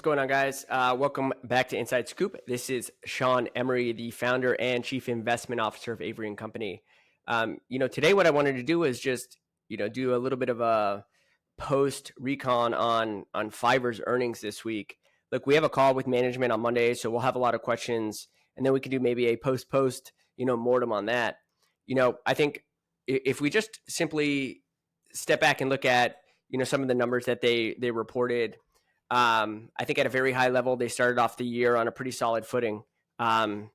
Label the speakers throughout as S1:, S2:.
S1: going on, guys? Welcome back to Inside Scoop. This is Sean Emery, the founder and chief investment officer of Avery and Company. Today what I wanted to do is just, do a little bit of a post recon on Fiverr's earnings this week. Look, we have a call with management on Monday, so we'll have a lot of questions, and then we can do maybe a post mortem on that. I think if we just simply step back and look at some of the numbers that they reported. I think at a very high level, they started off the year on a pretty solid footing. And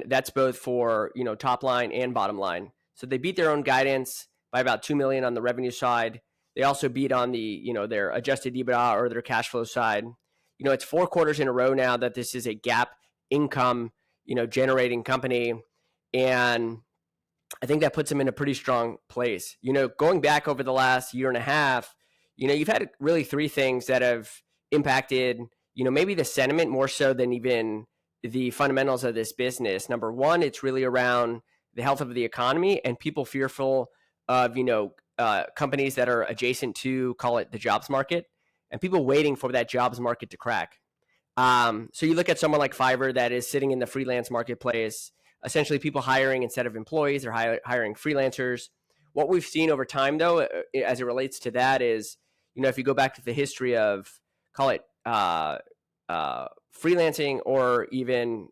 S1: that's both for, top line and bottom line. So they beat their own guidance by about 2 million on the revenue side. They also beat on the, their adjusted EBITDA or their cash flow side. It's 4 quarters in a row now that this is a GAAP income, generating company. And I think that puts them in a pretty strong place. Going back over the last year and a half, you've had really 3 things that have impacted, maybe the sentiment more so than even the fundamentals of this business. Number one, it's really around the health of the economy and people fearful of, companies that are adjacent to, call it the jobs market, and people waiting for that jobs market to crack. So you look at someone like Fiverr that is sitting in the freelance marketplace, essentially people hiring instead of employees, they're hiring freelancers. What we've seen over time, though, as it relates to that is, if you go back to the history of, call it freelancing or even,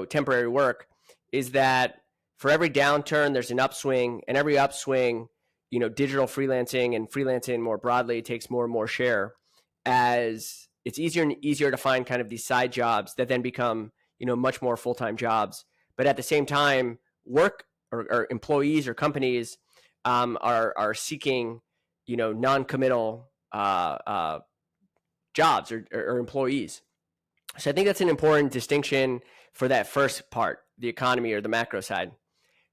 S1: temporary work, is that for every downturn, there's an upswing, and every upswing, digital freelancing and freelancing more broadly takes more and more share as it's easier and easier to find kind of these side jobs that then become, much more full-time jobs. But at the same time, work or employees or companies are seeking, non-committal jobs or employees. So I think that's an important distinction for that first part, the economy or the macro side.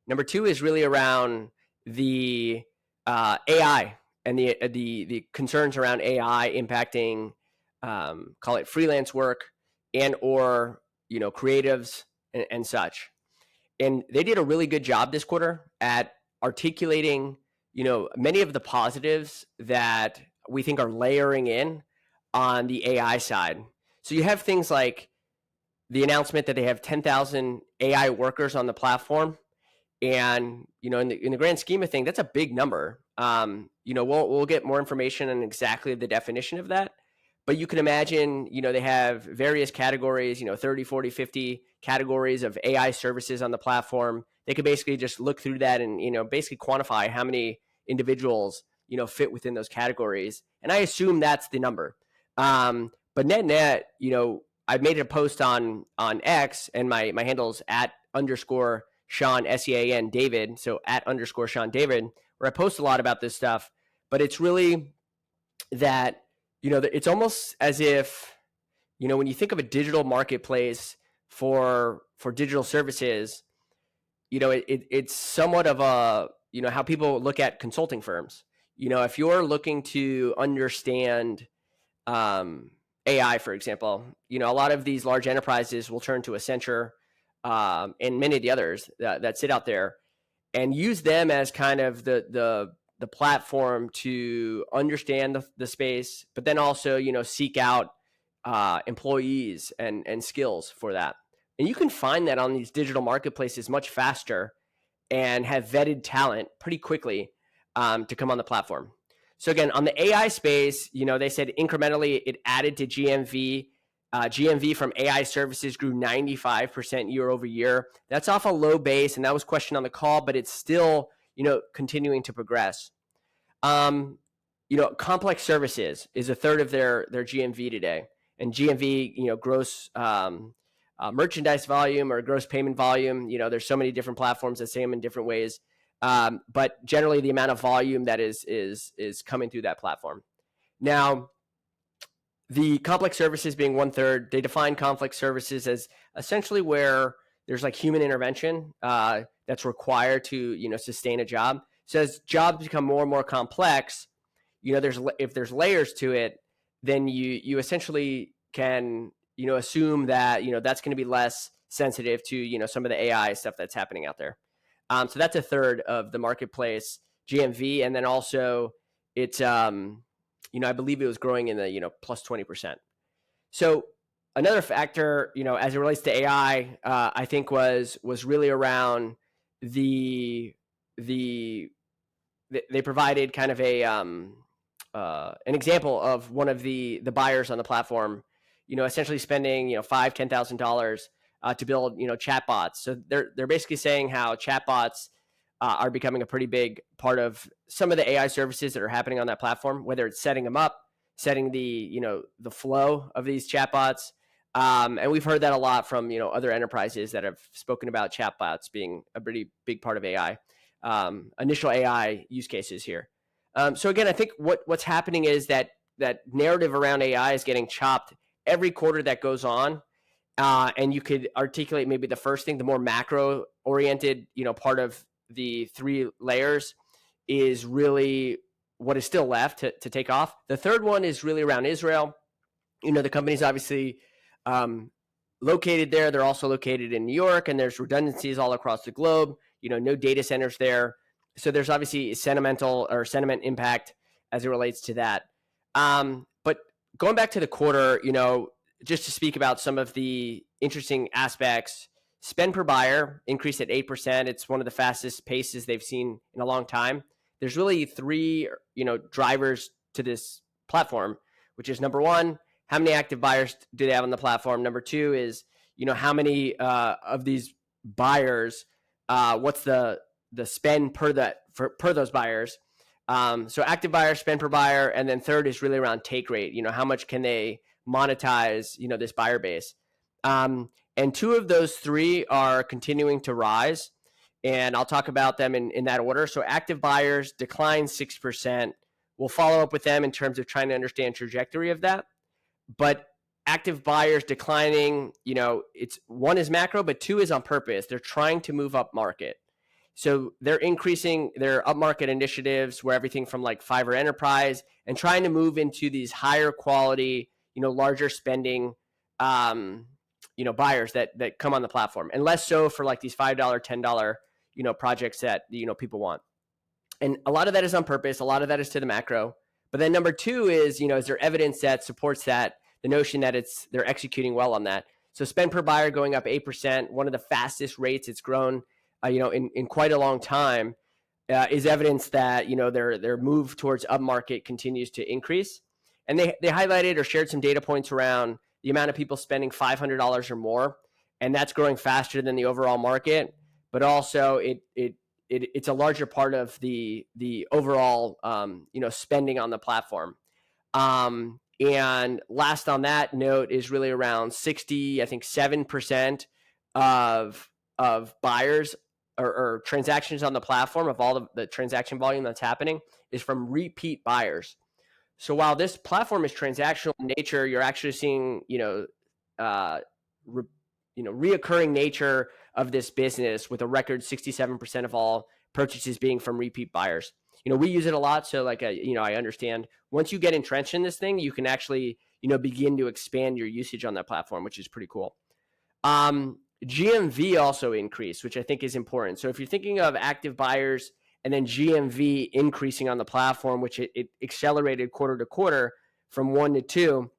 S1: Number 2 is really around the AI and the concerns around AI impacting, call it freelance work and or creatives and such. And they did a really good job this quarter at articulating many of the positives that we think are layering in on the AI side. So you have things like the announcement that they have 10,000 AI workers on the platform. And, in the grand scheme of things, that's a big number. We'll get more information on exactly the definition of that. But you can imagine, they have various categories, 30, 40, 50 categories of AI services on the platform. They could basically just look through that and, basically quantify how many individuals, fit within those categories. And I assume that's the number. But net, I made a post on X, and my handle's @_ Sean, SEAN David. So @_ Sean David, where I post a lot about this stuff. But it's really that, it's almost as if, when you think of a digital marketplace for digital services, it's somewhat of a, how people look at consulting firms. If you're looking to understand AI, for example, a lot of these large enterprises will turn to Accenture and many of the others that sit out there and use them as kind of the platform to understand the space, but then also, seek out employees and skills for that. And you can find that on these digital marketplaces much faster and have vetted talent pretty quickly to come on the platform. So again, on the AI space, they said incrementally it added to GMV. GMV from AI services grew 95% year over year. That's off a low base, and that was questioned on the call, but it's still, continuing to progress. Complex services is a third of their GMV today, and GMV, gross merchandise volume or gross payment volume. There's so many different platforms that say them in different ways, but generally the amount of volume that is coming through that platform. Now, the complex services being 1/3, they define complex services as essentially where there's like human intervention that's required to sustain a job. So as jobs become more and more complex, if there's layers to it, then you essentially can assume that that's going to be less sensitive to some of the AI stuff that's happening out there. So that's a third of the marketplace GMV, and then also it's I believe it was growing in the plus 20%. So another factor, as it relates to AI, I think was really around the the they provided kind of an example of one of the buyers on the platform, essentially spending $5,000-$10,000 to build chatbots. So they're basically saying how chatbots are becoming a pretty big part of some of the AI services that are happening on that platform, whether it's setting them up, setting the flow of these chatbots. And we've heard that a lot from other enterprises that have spoken about chatbots being a pretty big part of AI, initial AI use cases here. So again, I think what's happening is that narrative around AI is getting chopped every quarter that goes on. And you could articulate maybe the first thing, the more macro oriented, part of the three layers is really what is still left to take off. The third one is really around Israel. The company's obviously located there. They're also located in New York, and there's redundancies all across the globe. No data centers there. So there's obviously sentiment impact as it relates to that. But going back to the quarter, just to speak about some of the interesting aspects, spend per buyer increased at 8%. It's one of the fastest paces they've seen in a long time. There's really three, drivers to this platform, which is number one, how many active buyers do they have on the platform? Number two is, how many of these buyers, what's the spend per those buyers? So active buyers, spend per buyer, and then third is really around take rate. How much can they monetize, this buyer base? And two of those three are continuing to rise, and I'll talk about them in that order. So active buyers declined 6%. We'll follow up with them in terms of trying to understand trajectory of that. But active buyers declining, it's one is macro, but two is on purpose. They're trying to move up market. So they're increasing their upmarket initiatives where everything from like Fiverr Enterprise and trying to move into these higher quality, larger spending, buyers that come on the platform, and less so for like these $5, $10, projects that, people want. And a lot of that is on purpose. A lot of that is to the macro. But then number two is, is there evidence that supports that, the notion that they're executing well on that? So spend per buyer going up 8%, one of the fastest rates it's grown, in quite a long time, is evidence that, their move towards upmarket continues to increase. And they highlighted or shared some data points around the amount of people spending $500 or more, and that's growing faster than the overall market. But also, it's a larger part of the overall spending on the platform. And last on that note is really around 7% of buyers or transactions on the platform, of all the transaction volume that's happening, is from repeat buyers. So while this platform is transactional in nature, you're actually seeing reoccurring nature of this business, with a record 67% of all purchases being from repeat buyers. We use it a lot, so like I understand once you get entrenched in this thing, you can actually begin to expand your usage on that platform, which is pretty cool. GMV also increased, which I think is important. So if you're thinking of active buyers and then GMV increasing on the platform, which it accelerated quarter to quarter from 1 to 2,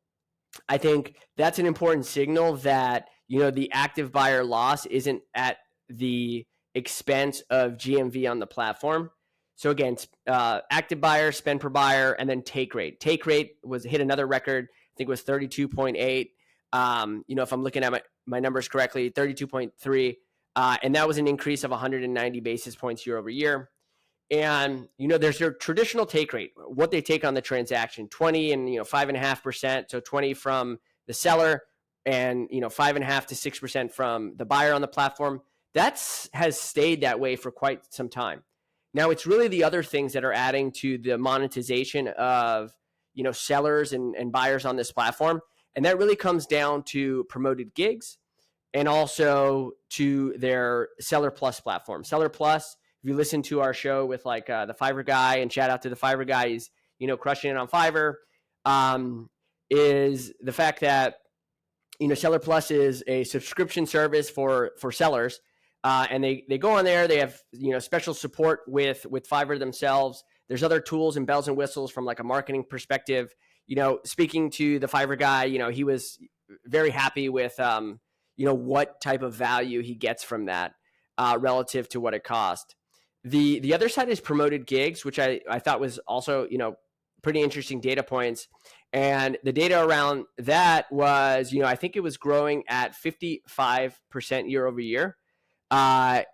S1: I think that's an important signal that the active buyer loss isn't at the expense of GMV on the platform. So again, active buyer, spend per buyer, and then take rate. Take rate hit another record. I think it was 32.8. If I'm looking at my numbers correctly, 32.3. And that was an increase of 190 basis points year over year. And, there's your traditional take rate, what they take on the transaction, 20 and, 5.5%. So 20 from the seller and, 5.5 to 6% from the buyer on the platform. Has stayed that way for quite some time. Now, it's really the other things that are adding to the monetization of, sellers and buyers on this platform. And that really comes down to promoted gigs and also to their Seller Plus platform. Seller Plus, if you listen to our show with like the Fiverr guy, and shout out to the Fiverr guy, he's, crushing it on Fiverr, is the fact that, Seller Plus is a subscription service for sellers. And they go on there. They have special support with Fiverr themselves. There's other tools and bells and whistles from like a marketing perspective. Speaking to the Fiverr guy, he was very happy with what type of value he gets from that relative to what it cost. The other side is promoted gigs, which I thought was also pretty interesting data points. And the data around that was, I think it was growing at 55% year over year,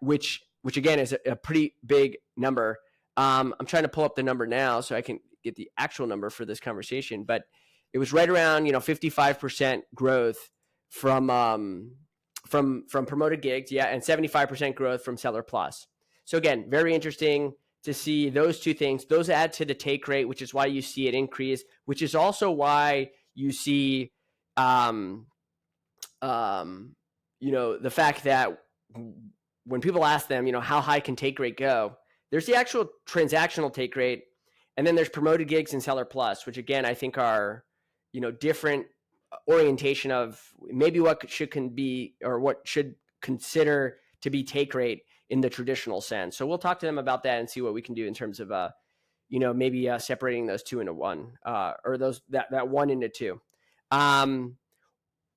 S1: which again is a pretty big number. I'm trying to pull up the number now so I can get the actual number for this conversation, but it was right around 55% growth from promoted gigs, yeah, and 75% growth from Seller Plus. So again, very interesting to see those two things. Those add to the take rate, which is why you see it increase, which is also why you see the fact that when people ask them, how high can take rate go, there's the actual transactional take rate, and then there's promoted gigs and Seller Plus, which again I think are different orientation of maybe what should consider to be take rate in the traditional sense. So we'll talk to them about that and see what we can do in terms of maybe separating those two into one, or that one into two.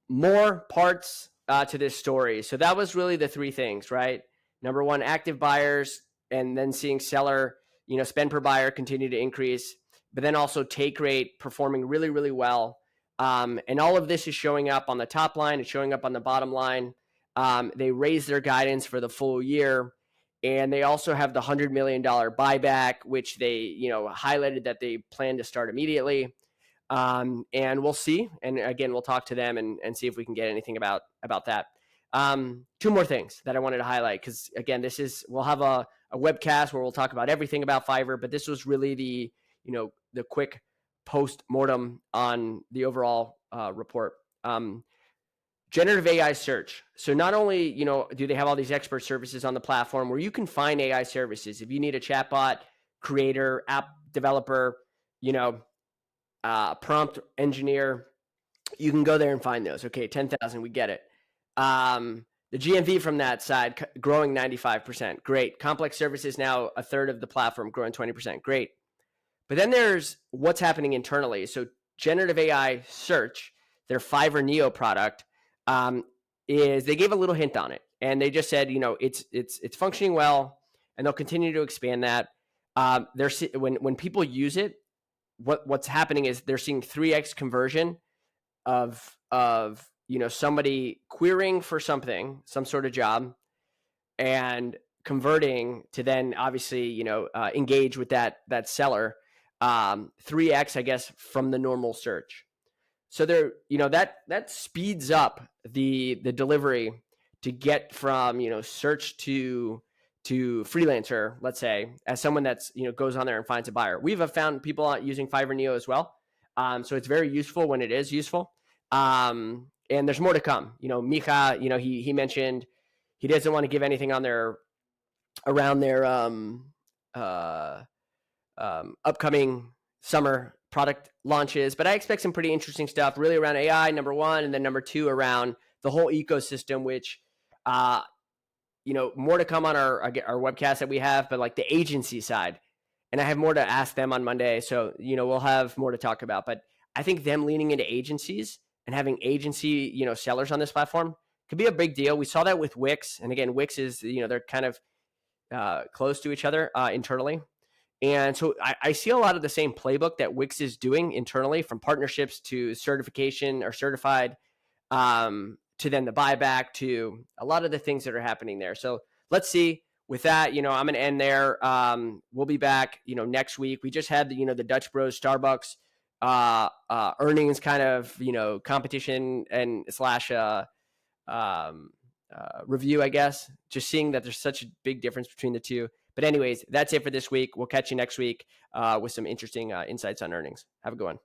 S1: More parts to this story. So that was really the three things, right? Number one, active buyers, and then seeing seller, spend per buyer continue to increase, but then also take rate performing really, really well. And all of this is showing up on the top line. It's showing up on the bottom line. They raised their guidance for the full year, and they also have the $100 million buyback, which they highlighted that they plan to start immediately. And we'll see. And again, we'll talk to them and see if we can get anything about that. Two more things that I wanted to highlight, because again, we'll have a webcast where we'll talk about everything about Fiverr, but this was really the quick post-mortem on the overall report. Generative AI search. So not only do they have all these expert services on the platform where you can find AI services. If you need a chatbot creator, app developer, prompt engineer, you can go there and find those. Okay, 10,000, we get it. The GMV from that side growing 95%. Great. Complex services now a third of the platform, growing 20%. Great. But then there's what's happening internally. So Generative AI Search, their Fiverr Neo product, is they gave a little hint on it, and they just said, it's functioning well, and they'll continue to expand that. When people use it, what's happening is they're seeing 3x conversion of somebody querying for some sort of job, and converting to then obviously engage with that seller, 3x I guess from the normal search. So there, that speeds up the delivery to get from search to freelancer, let's say, as someone that's goes on there and finds a buyer. We've found people using Fiverr Neo as well, so it's very useful when it is useful. And there's more to come. Mika, he mentioned he doesn't want to give anything on around their upcoming summer product launches, but I expect some pretty interesting stuff really around AI, number one, and then number two around the whole ecosystem, which more to come on our webcast that we have, but like the agency side, and I have more to ask them on Monday, so we'll have more to talk about. But I think them leaning into agencies and having agency sellers on this platform could be a big deal. We saw that with Wix, and again, Wix is they're kind of close to each other internally. And so I see a lot of the same playbook that Wix is doing internally, from partnerships to certification or certified, to then the buyback, to a lot of the things that are happening there. So let's see. With that, I'm going to end there. We'll be back, next week. We just had the Dutch Bros Starbucks earnings kind of, competition and / review, I guess. Just seeing that there's such a big difference between the two. But anyways, that's it for this week. We'll catch you next week with some interesting insights on earnings. Have a good one.